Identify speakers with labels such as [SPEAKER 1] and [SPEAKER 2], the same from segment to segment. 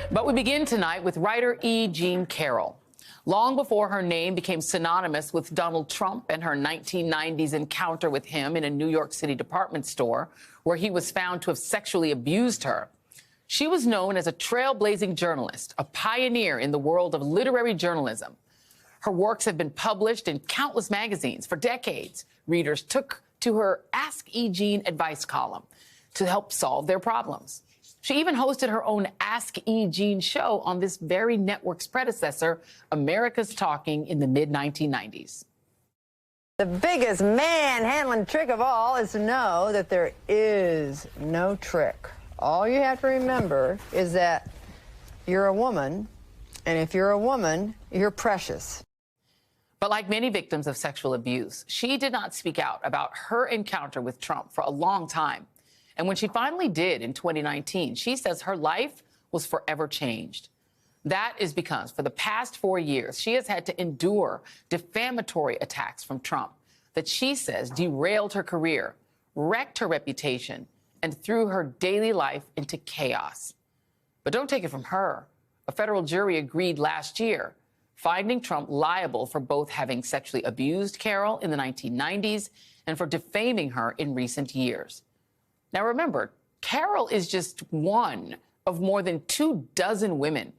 [SPEAKER 1] But we begin tonight with writer E. Jean Carroll. Long before her name became synonymous with Donald Trump and her 1990s encounter with him in a New York City department store where he was found to have sexually abused her, she was known as a trailblazing journalist, a pioneer in the world of literary journalism. Her works have been published in countless magazines for decades. Readers took to her Ask E. Jean advice column to help solve their problems. She even hosted her own Ask E. Jean show on this very network's predecessor, America's Talking, in the mid-1990s.
[SPEAKER 2] The biggest manhandling trick of all is to know that there is no trick. All you have to remember is that you're a woman, and if you're a woman, you're precious.
[SPEAKER 1] But like many victims of sexual abuse, she did not speak out about her encounter with Trump for a long time. And when she finally did in 2019, she says her life was forever changed. That is because for the past 4 years, she has had to endure defamatory attacks from Trump that she says derailed her career, wrecked her reputation, and threw her daily life into chaos. But don't take it from her. A federal jury agreed last year, finding Trump liable for both having sexually abused Carroll in the 1990s and for defaming her in recent years. Now, remember, Carroll is just one of more than 24 women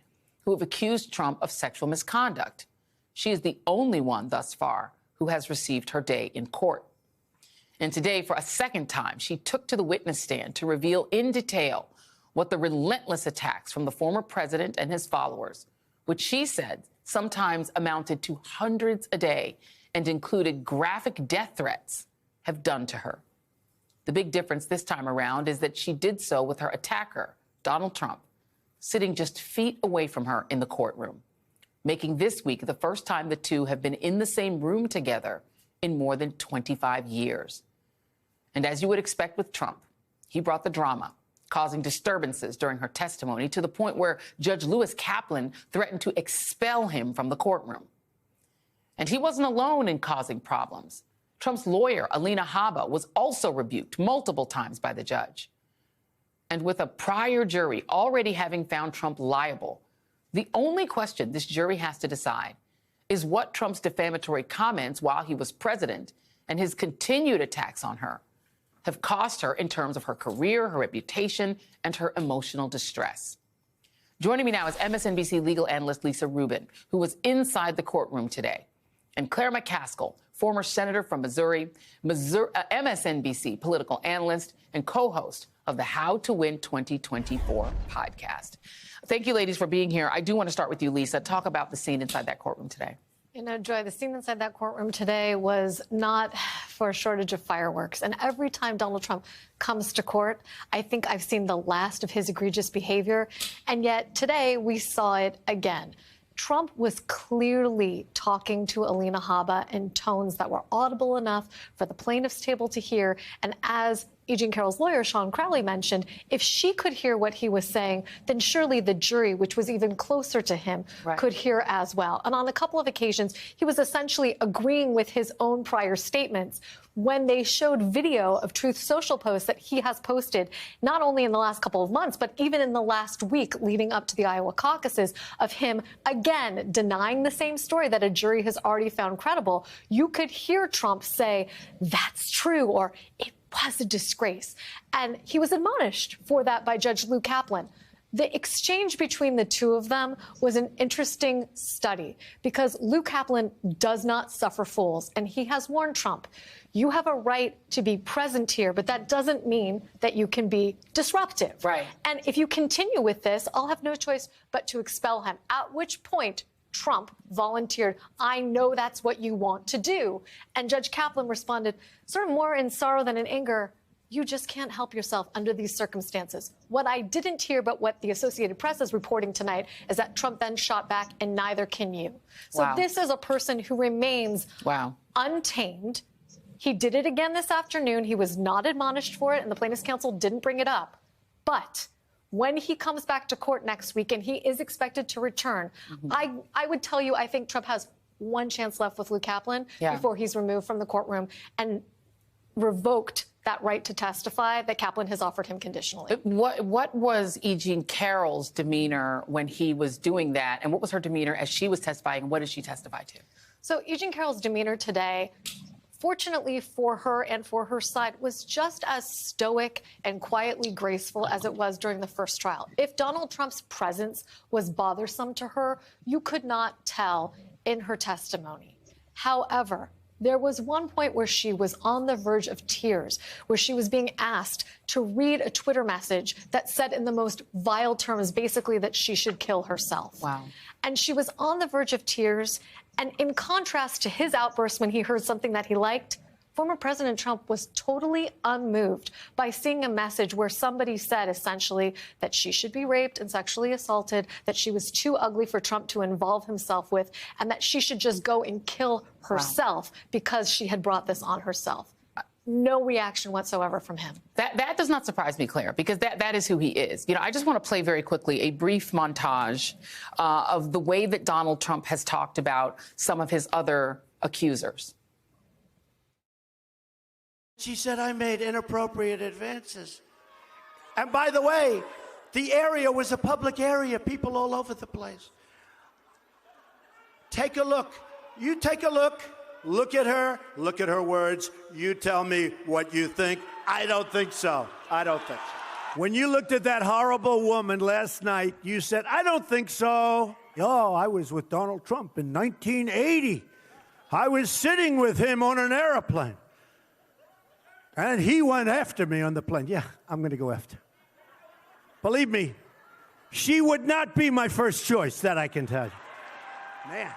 [SPEAKER 1] who have accused Trump of sexual misconduct. She is the only one thus far who has received her day in court. And today, for a second time, she took to the witness stand to reveal in detail what the relentless attacks from the former president and his followers, which she said sometimes amounted to hundreds a day and included graphic death threats, have done to her. The big difference this time around is that she did so with her attacker, Donald Trump, sitting just feet away from her in the courtroom, making this week the first time the two have been in the same room together in more than 25 years. And as you would expect with Trump, he brought the drama, causing disturbances during her testimony to the point where Judge Lewis Kaplan threatened to expel him from the courtroom. And he wasn't alone in causing problems. Trump's lawyer, Alina Habba, was also rebuked multiple times by the judge. And with a prior jury already having found Trump liable, the only question this jury has to decide is what Trump's defamatory comments while he was president and his continued attacks on her have cost her in terms of her career, her reputation, and her emotional distress. Joining me now is MSNBC legal analyst Lisa Rubin, who was inside the courtroom today, and Claire McCaskill, former senator from Missouri, MSNBC political analyst and co-host of the How to Win 2024 podcast. Thank you, ladies, for being here. I do want to start with you, Lisa. Talk about the scene inside that courtroom today.
[SPEAKER 3] You know, Joy, the scene inside that courtroom today was not for a shortage of fireworks. And every time Donald Trump comes to court, I think I've seen the last of his egregious behavior. And yet today we saw it again. Trump was clearly talking to Alina Habba in tones that were audible enough for the plaintiff's table to hear. And as E. Jean Carroll's lawyer, Sean Crowley, mentioned, if she could hear what he was saying, then surely the jury, which was even closer to him, could hear as well. And on a couple of occasions, he was essentially agreeing with his own prior statements when they showed video of Truth Social posts that he has posted, not only in the last couple of months, but even in the last week leading up to the Iowa caucuses, of him, again, denying the same story that a jury has already found credible. You could hear Trump say, "That's true," or "It was a disgrace." And he was admonished for that by Judge Lou Kaplan. The exchange between the two of them was an interesting study because Lou Kaplan does not suffer fools, and he has warned Trump, you have a right to be present here, but that doesn't mean that you can be disruptive.
[SPEAKER 1] Right.
[SPEAKER 3] And if you continue with this, I'll have no choice but to expel him, at which point Trump volunteered, I know that's what you want to do. And Judge Kaplan responded, sort of more in sorrow than in anger, you just can't help yourself under these circumstances. What I didn't hear, but what the Associated Press is reporting tonight, is that Trump then shot back, and neither can you. So this is a person who remains untamed. He did it again this afternoon. He was not admonished for it, and the plaintiff's counsel didn't bring it up. But when he comes back to court next week, and he is expected to return, I would tell you I think Trump has one chance left with Lou Kaplan before he's removed from the courtroom and revoked that right to testify that Kaplan has offered him conditionally.
[SPEAKER 1] What was E. Jean Carroll's demeanor when he was doing that, and what was her demeanor as she was testifying, and what did she testify to?
[SPEAKER 3] So E. Jean Carroll's demeanor today, fortunately for her and for her side, was just as stoic and quietly graceful as it was during the first trial. If Donald Trump's presence was bothersome to her, you could not tell in her testimony. However, there was one point where she was on the verge of tears, where she was being asked to read a Twitter message that said in the most vile terms, basically, that she should kill herself.
[SPEAKER 1] Wow.
[SPEAKER 3] And she was on the verge of tears. And in contrast to his outburst when he heard something that he liked, former President Trump was totally unmoved by seeing a message where somebody said essentially that she should be raped and sexually assaulted, that she was too ugly for Trump to involve himself with, and that she should just go and kill herself because she had brought this on herself. No reaction whatsoever from him.
[SPEAKER 1] That does not surprise me, Claire, because that is who he is. You know, I just want to play very quickly a brief montage of the way that Donald Trump has talked about some of his other accusers.
[SPEAKER 4] She said I made inappropriate advances. And by the way, the area was a public area, people all over the place. Take a look. You take a look. Look at her words. You tell me what you think. I don't think so. I don't think so. When you looked at that horrible woman last night, you said, I don't think so. Oh, I was with Donald Trump in 1980. I was sitting with him on an airplane. And he went after me on the plane. Yeah, I'm going to go after. Believe me, she would not be my first choice, that I can tell you. Man.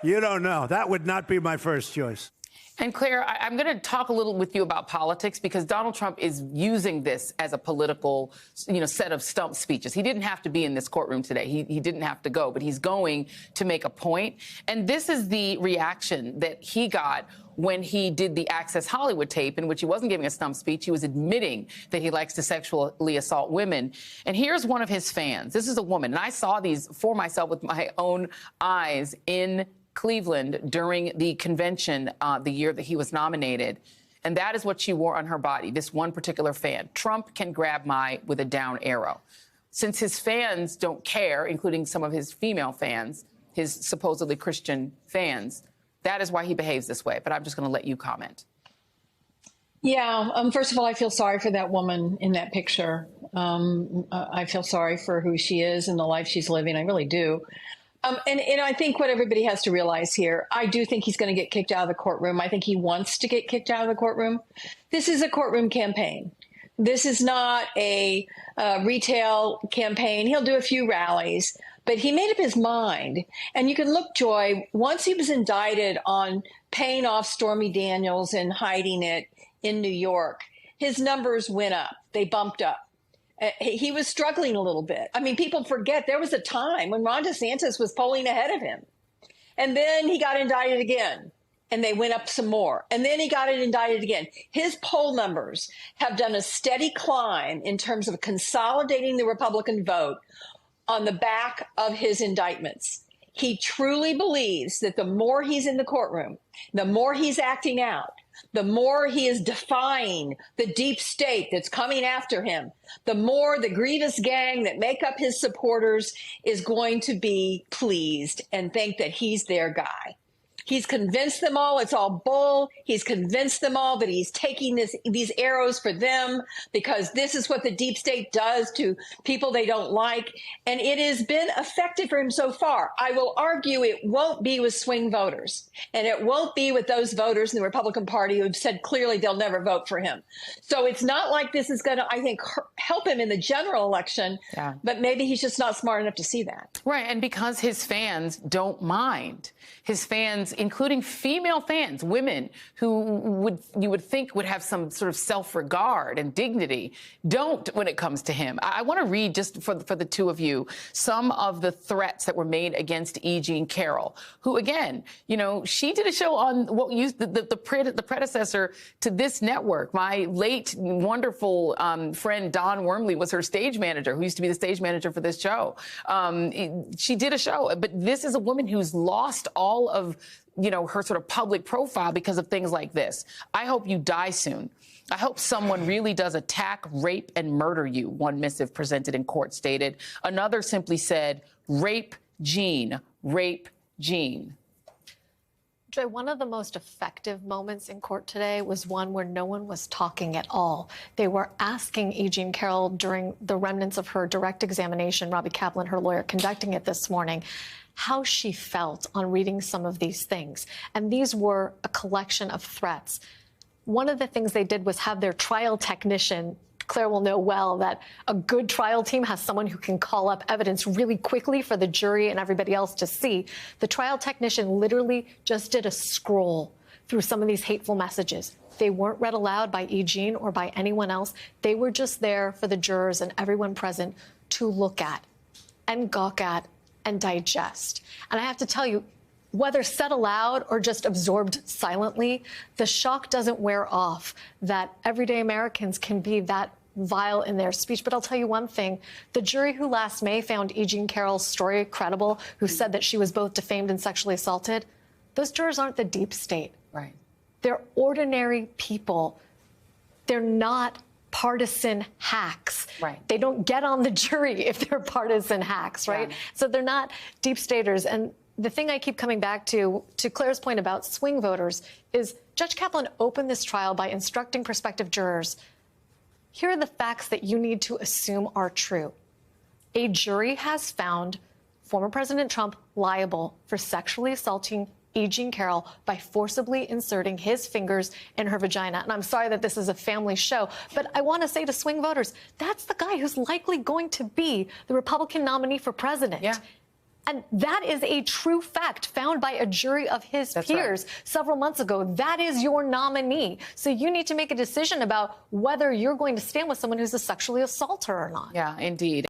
[SPEAKER 4] You don't know. That would not be my first choice.
[SPEAKER 1] And Claire, I'm going to talk a little with you about politics because Donald Trump is using this as a political, set of stump speeches. He didn't have to be in this courtroom today. He didn't have to go, but he's going to make a point. And this is the reaction that he got when he did the Access Hollywood tape, in which he wasn't giving a stump speech. He was admitting that he likes to sexually assault women. And here's one of his fans. This is a woman. And I saw these for myself with my own eyes in Cleveland during the convention the year that he was nominated. And that is what she wore on her body, this one particular fan. Trump can grab my with a down arrow. Since his fans don't care, including some of his female fans, his supposedly Christian fans, that is why he behaves this way. But I'm just going to let you comment.
[SPEAKER 5] Yeah. First of all, I feel sorry for that woman in that picture. I feel sorry for who she is and the life she's living. I really do. And I think what everybody has to realize here, I do think he's going to get kicked out of the courtroom. I think he wants to get kicked out of the courtroom. This is a courtroom campaign. This is not a retail campaign. He'll do a few rallies, but he made up his mind. And you can look, Joy, once he was indicted on paying off Stormy Daniels and hiding it in New York, his numbers went up. They bumped up. He was struggling a little bit. I mean, people forget there was a time when Ron DeSantis was polling ahead of him. And then he got indicted again, and they went up some more. And then he got indicted again. His poll numbers have done a steady climb in terms of consolidating the Republican vote on the back of his indictments. He truly believes that the more he's in the courtroom, the more he's acting out, the more he is defying the deep state that's coming after him, the more the grievous gang that make up his supporters is going to be pleased and think that he's their guy. He's convinced them all it's all bull. He's convinced them all that he's taking these arrows for them because this is what the deep state does to people they don't like. And it has been effective for him so far. I will argue it won't be with swing voters, and it won't be with those voters in the Republican Party who have said clearly they'll never vote for him. So it's not like this is going to, I think, help him in the general election, but maybe he's just not smart enough to see that.
[SPEAKER 1] Right. And because his fans don't mind, his fans, including female fans, women who you would think would have some sort of self-regard and dignity, don't when it comes to him. I want to read, just for the two of you, some of the threats that were made against E. Jean Carroll, who, again, she did a show on what used the predecessor to this network. My late, wonderful friend Don Wormley was her stage manager, who used to be the stage manager for this show. She did a show, but this is a woman who's lost all of her sort of public profile because of things like this. I hope you die soon. I hope someone really does attack, rape, and murder you, one missive presented in court stated. Another simply said, rape Jean, rape Jean.
[SPEAKER 3] Joy, one of the most effective moments in court today was one where no one was talking at all. They were asking E. Jean Carroll during the remnants of her direct examination, Robbie Kaplan, her lawyer, conducting it this morning, how she felt on reading some of these things. And these were a collection of threats. One of the things they did was have their trial technician, Claire will know well that a good trial team has someone who can call up evidence really quickly for the jury and everybody else to see. The trial technician literally just did a scroll through some of these hateful messages. They weren't read aloud by E. Jean or by anyone else. They were just there for the jurors and everyone present to look at and gawk at and digest. And I have to tell you, whether said aloud or just absorbed silently, the shock doesn't wear off that everyday Americans can be that vile in their speech. But I'll tell you one thing. The jury who last May found E. Jean Carroll's story credible, who said that she was both defamed and sexually assaulted, those jurors aren't the deep state.
[SPEAKER 1] Right.
[SPEAKER 3] They're ordinary people. They're not partisan hacks.
[SPEAKER 1] Right.
[SPEAKER 3] They don't get on the jury if they're partisan hacks, right?
[SPEAKER 1] Yeah.
[SPEAKER 3] So they're not deep staters. And the thing I keep coming back to Claire's point about swing voters, is Judge Kaplan opened this trial by instructing prospective jurors, here are the facts that you need to assume are true. A jury has found former President Trump liable for sexually assaulting E. Jean Carroll by forcibly inserting his fingers in her vagina. And I'm sorry that this is a family show, but I want to say to swing voters, that's the guy who's likely going to be the Republican nominee for president.
[SPEAKER 1] Yeah.
[SPEAKER 3] And that is a true fact found by a jury of his peers several months ago. That is your nominee. So you need to make a decision about whether you're going to stand with someone who's a sexually assaulter or not.
[SPEAKER 1] Yeah, indeed.